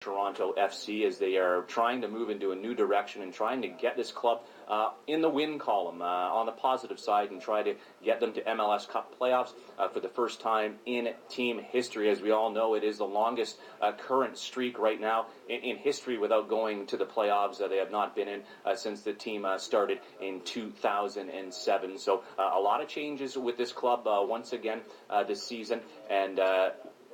Toronto FC as they are trying to move into a new direction and trying to get this club in the win column on the positive side and try to get them to MLS Cup playoffs for the first time in team history. As we all know, it is the longest current streak right now in history without going to the playoffs. They have not been in since the team started in 2007. So a lot of changes with this club once again this season, and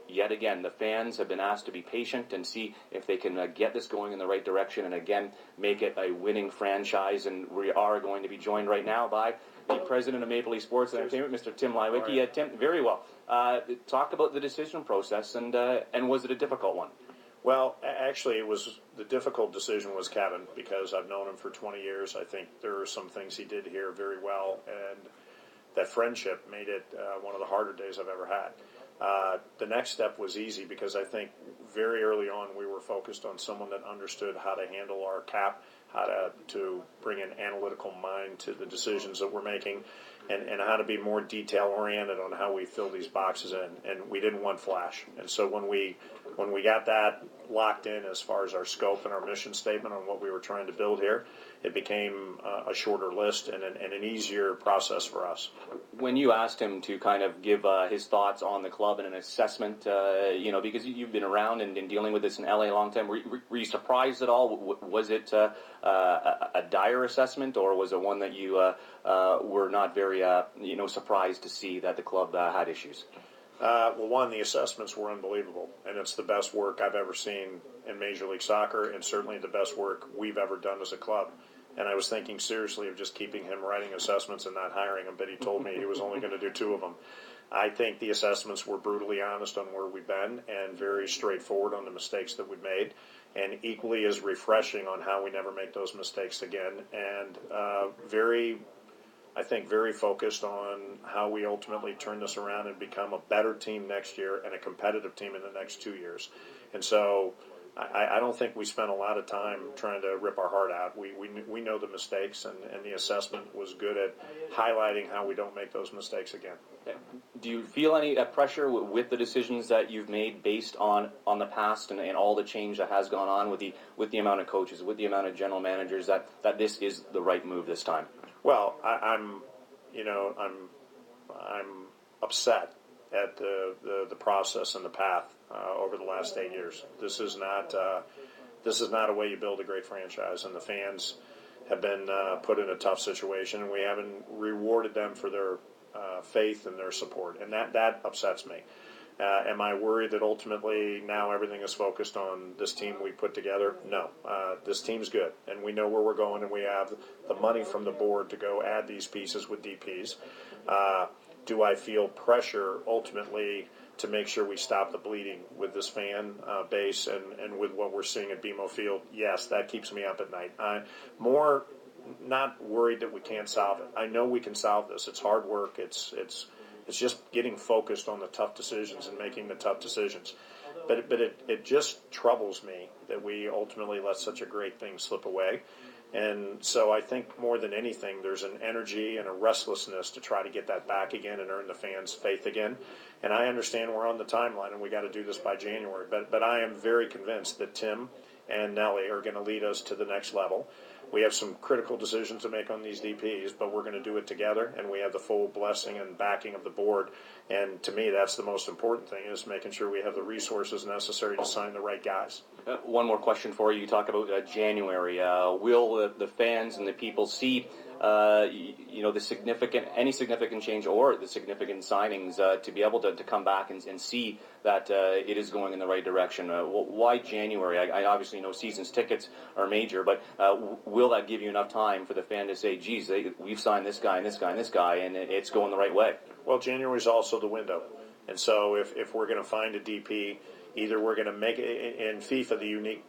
yet again, the fans have been asked to be patient and see if they can get this going in the right direction and again make it a winning franchise. And we are going to be joined right now by the president of Maple Leaf Sports and Entertainment, Mr. Tim Leiweke. Tim, very well. Talk about the decision process and was it a difficult one? Well, actually, the difficult decision was Kevin, because I've known him for 20 years. I think there are some things he did here very well, and that friendship made it one of the harder days I've ever had. The next step was easy because I think very early on we were focused on someone that understood how to handle our cap, how to bring an analytical mind to the decisions that we're making, and how to be more detail-oriented on how we fill these boxes in. And we didn't want flash. And so when we got that locked in as far as our scope and our mission statement on what we were trying to build here, it became a shorter list and an easier process for us. When you asked him to kind of give his thoughts on the club and an assessment, because you've been around and dealing with this in LA a long time, were you surprised at all? Was it a dire assessment, or was it one that you were not very surprised to see that the club had issues? Well, one, the assessments were unbelievable, and it's the best work I've ever seen in Major League Soccer, and certainly the best work we've ever done as a club. And I was thinking seriously of just keeping him writing assessments and not hiring him, but he told me he was only going to do 2 of them. I think the assessments were brutally honest on where we've been and very straightforward on the mistakes that we've made, and equally as refreshing on how we never make those mistakes again, and very focused on how we ultimately turn this around and become a better team next year and a competitive team in the next 2 years. And so I don't think we spent a lot of time trying to rip our heart out. We know the mistakes, and the assessment was good at highlighting how we don't make those mistakes again. Do you feel any pressure with the decisions that you've made based on the past and all the change that has gone on with the amount of coaches, with the amount of general managers, that this is the right move this time? Well, I'm upset at the process and the path over the last 8 years. This is not a way you build a great franchise, and the fans have been put in a tough situation, and we haven't rewarded them for their faith and their support, and that upsets me. Am I worried that ultimately now everything is focused on this team we put together? No. This team's good, and we know where we're going, and we have the money from the board to go add these pieces with DPs. Do I feel pressure ultimately to make sure we stop the bleeding with this fan base and with what we're seeing at BMO Field? Yes, that keeps me up at night. I'm more not worried that we can't solve it. I know we can solve this. It's hard work. It's just getting focused on the tough decisions and making the tough decisions. But it just troubles me that we ultimately let such a great thing slip away. And so I think more than anything, there's an energy and a restlessness to try to get that back again and earn the fans' faith again. And I understand we're on the timeline and we got to do this by January. But I am very convinced that Tim and Nelly are going to lead us to the next level. We have some critical decisions to make on these DPs, but we're going to do it together, and we have the full blessing and backing of the board. And to me, that's the most important thing, is making sure we have the resources necessary to sign the right guys. One more question for you. You talk about January. Will the fans and the people see any significant change or the significant signings to be able to come back and see that it is going in the right direction? Why January? I obviously know season's tickets are major, but will that give you enough time for the fan to say, geez, we've signed this guy and this guy and this guy, and it's going the right way? Well, January is also the window. And so if we're going to find a DP, either we're going to make it in FIFA, the unique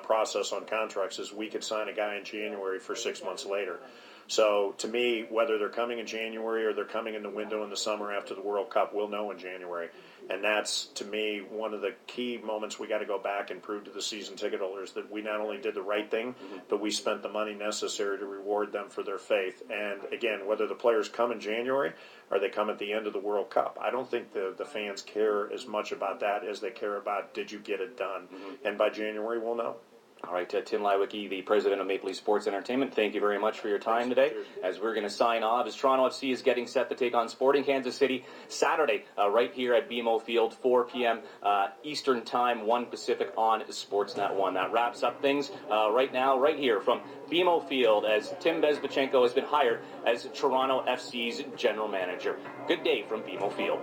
process on contracts is we could sign a guy in January for 6 months later. So to me, whether they're coming in January or they're coming in the window in the summer after the World Cup, we'll know in January. And that's, to me, one of the key moments we got to go back and prove to the season ticket holders that we not only did the right thing, but we spent the money necessary to reward them for their faith. And again, whether the players come in January or they come at the end of the World Cup, I don't think the fans care as much about that as they care about, did you get it done? And by January, we'll know. All right, Tim Leiweke, the president of Maple Leaf Sports Entertainment, thank you very much for your time today. As we're going to sign off, as Toronto FC is getting set to take on Sporting Kansas City Saturday, right here at BMO Field, 4 p.m. Eastern Time, 1 Pacific on Sportsnet 1. That wraps up things right now, right here from BMO Field, as Tim Bezbachenko has been hired as Toronto FC's general manager. Good day from BMO Field.